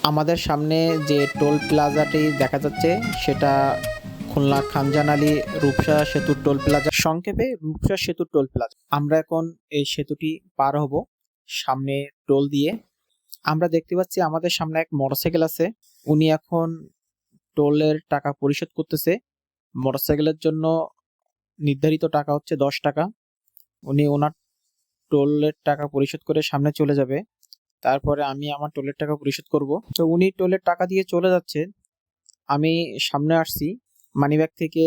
আমাদের সামনে যে টোল প্লাজাটি দেখা যাচ্ছে সেটা খুলনা খানজান আলী রূপসা সেতুর টোল প্লাজা, সংক্ষেপে রূপসা সেতুর টোল প্লাজা। আমরা এখন এই সেতুটি পার হব সামনে টোল দিয়ে। আমরা দেখতে পাচ্ছি আমাদের সামনে এক মোটরসাইকেল আছে, উনি এখন টোলের টাকা পরিশোধ করতেছে। মোটরসাইকেলের জন্য নির্ধারিত টাকা হচ্ছে 10 টাকা। উনি ওনার টোলের টাকা পরিশোধ করে সামনে চলে যাবে, তারপরে আমি আমার টোলের টাকা পরিশোধ করব। তো উনি টোলের টাকা দিয়ে চলে যাচ্ছে, আমি সামনে আসছি, মানিব্যাগ থেকে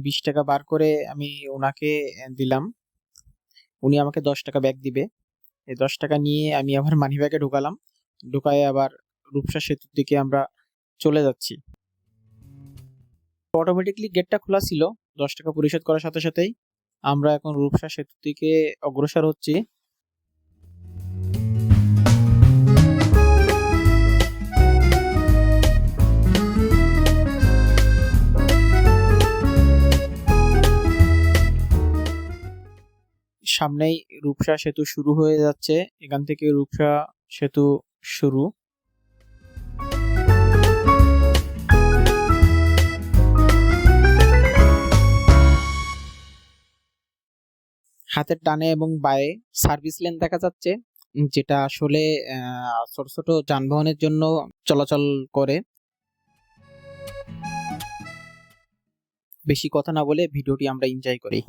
20 টাকা বার করে আমি ওনাকে দিলাম। উনি আমাকে 10 টাকা ব্যাক দিবে। এই 10 টাকা নিয়ে আমি আবার মানিব্যাগে ঢুকালাম, ঢুকায় আবার রূপসা সেতুর দিকে আমরা চলে যাচ্ছি। অটোমেটিকলি গেটটা খোলা ছিল, 10 টাকা পরিশোধ করার সাথে সাথেই আমরা এখন রূপসা সেতুর দিকে অগ্রসর হচ্ছি। সামনেই রূপসা সেতু শুরু হয়ে যাচ্ছে, এখান থেকে রূপসা সেতু শুরু। হাতের ডানে এবং বায়ে সার্ভিস লেন দেখা যাচ্ছে, যেটা আসলে ছোট ছোট যানবাহনের জন্য চলাচল করে। বেশি কথা না বলে ভিডিওটি আমরা এনজয় করি।